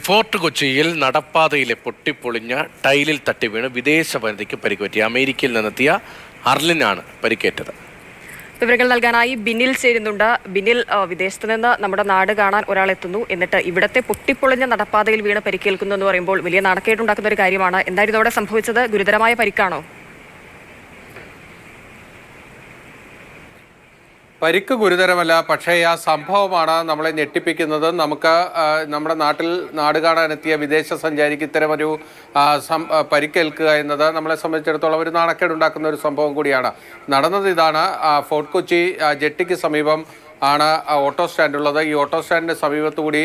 Fort കൊച്ചിയിൽ നടപ്പാതയിലെ പൊട്ടിപ്പൊളിഞ്ഞ ടൈലിൽ തട്ടി വീണ് വിദേശ വനിതയ്ക്ക് പരിക്കുപറ്റി. അമേരിക്കയിൽ നിന്നെത്തിയ അർലിനാണ് പരിക്കേറ്റത്. വിവരങ്ങൾ നൽകാനായി ബിനിൽ ചേരുന്നുണ്ട്. ബിനിൽ, വിദേശത്ത് നിന്ന് നമ്മുടെ നാട് കാണാൻ ഒരാൾ എത്തുന്നു, എന്നിട്ട് ഇവിടത്തെ പൊട്ടിപ്പൊളിഞ്ഞ നടപ്പാതയിൽ വീണ് പരിക്കേൽക്കുന്നു എന്ന് പറയുമ്പോൾ വലിയ നാണക്കേടുണ്ടാക്കുന്ന ഒരു കാര്യമാണ്. എന്തായിരുന്നു അവിടെ സംഭവിച്ചത്? ഗുരുതരമായ പരിക്കാണോ? പരിക്ക് ഗുരുതരമല്ല, പക്ഷേ ആ സംഭവമാണ് നമ്മളെ ഞെട്ടിപ്പിക്കുന്നത്. നമുക്ക് നമ്മുടെ നാട് കാണാനെത്തിയ വിദേശ സഞ്ചാരിക്ക് ഇത്തരമൊരു പരിക്കേൽക്കുക എന്നത് നമ്മളെ സംബന്ധിച്ചിടത്തോളം ഒരു നാണക്കേടുണ്ടാക്കുന്ന ഒരു സംഭവം കൂടിയാണ്. നടന്നത് ഇതാണ്. ഫോർട്ട് കൊച്ചി ജെട്ടിക്ക് സമീപം ആണ് ഓട്ടോ സ്റ്റാൻഡ് ഉള്ളത്. ഈ ഓട്ടോ സ്റ്റാൻഡിന് സമീപത്തു കൂടി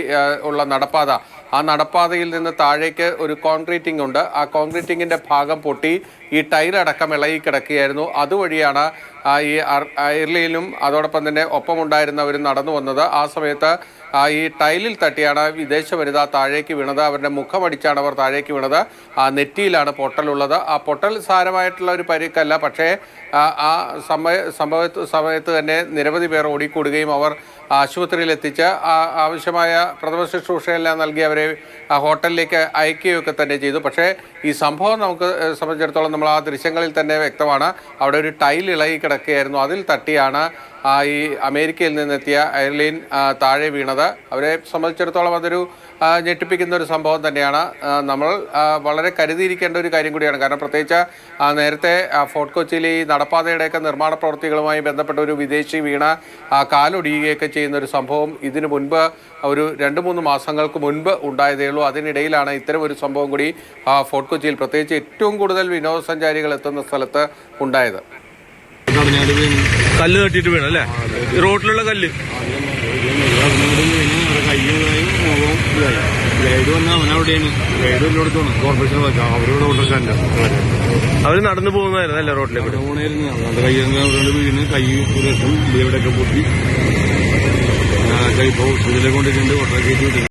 ഉള്ള നടപ്പാത, ആ നടപ്പാതയിൽ നിന്ന് താഴേക്ക് ഒരു കോൺക്രീറ്റിംഗ് ഉണ്ട്. ആ കോൺക്രീറ്റിങ്ങിൻ്റെ ഭാഗം പൊട്ടി ഈ ടൈലടക്കം ഇളകി കിടക്കുകയായിരുന്നു. അതുവഴിയാണ് ഈ എയർലൈനും അതോടൊപ്പം തന്നെ ഒപ്പമുണ്ടായിരുന്നവരും നടന്നു വന്നത്. ആ സമയത്ത് ഈ ടൈലിൽ തട്ടിയാണ് വിദേശ വനിത താഴേക്ക് വീണത്. അവരുടെ മുഖമടിച്ചാണ് അവർ താഴേക്ക് വീണത്. നെറ്റിയിലാണ് പൊട്ടലുള്ളത്. ആ പൊട്ടൽ സാരമായിട്ടുള്ള ഒരു പരിക്കല്ല, പക്ഷേ ആ സമയത്ത് തന്നെ നിരവധി പേർ ഓടിക്കൂടുകയും അവർ ആശുപത്രിയിൽ എത്തിച്ച് ആവശ്യമായ പ്രഥമ ശുശ്രൂഷയെല്ലാം നൽകി അവരെ ഹോട്ടലിലേക്ക് അയക്കുകയൊക്കെ തന്നെ ചെയ്തു. പക്ഷേ ഈ സംഭവം നമുക്ക് സംബന്ധിച്ചിടത്തോളം നമ്മൾ ആ ദൃശ്യങ്ങളിൽ തന്നെ വ്യക്തമാണ്. അവിടെ ഒരു ടൈൽ ഇളകി കിടക്കുകയായിരുന്നു. അതിൽ തട്ടിയാണ് ഈ അമേരിക്കയിൽ നിന്നെത്തിയ എയർലൈൻ താഴെ വീണത്. അവരെ സംബന്ധിച്ചിടത്തോളം അതൊരു ഞെട്ടിപ്പിക്കുന്ന ഒരു സംഭവം തന്നെയാണ്. നമ്മൾ വളരെ കരുതിയിരിക്കേണ്ട ഒരു കാര്യം കൂടിയാണ്. കാരണം പ്രത്യേകിച്ച് നേരത്തെ ഫോർട്ട് കൊച്ചിയിലെ ഈ നടപ്പാതയുടെയൊക്കെ നിർമ്മാണ പ്രവൃത്തികളുമായി ബന്ധപ്പെട്ട ഒരു വിദേശി വീണ കാലൊടിയുകയൊക്കെ ചെയ്യുന്ന ഒരു സംഭവം ഇതിനു മുൻപ് ഒരു 2-3 മാസങ്ങൾക്ക് മുൻപ് ഉണ്ടായതേ ഉള്ളൂ. അതിനിടയിലാണ് ഇത്തരം ഒരു സംഭവം കൂടി ഫോർട്ട് കൊച്ചിയിൽ, പ്രത്യേകിച്ച് ഏറ്റവും കൂടുതൽ വിനോദസഞ്ചാരികൾ എത്തുന്ന സ്ഥലത്ത് ഉണ്ടായത്. കല്ല് തട്ടിയിട്ട് വീണ അല്ലേ? റോഡിലുള്ള കല്ല് അവര് നടന്നു പോകുന്നതായിരുന്നു അല്ലേ റോഡിലേക്ക്? വീണ് കൈ ഒരു ഇവിടെയൊക്കെ പൊട്ടി കൈ ഹോസ്പിറ്റലിൽ കൊണ്ടിട്ടുണ്ട്.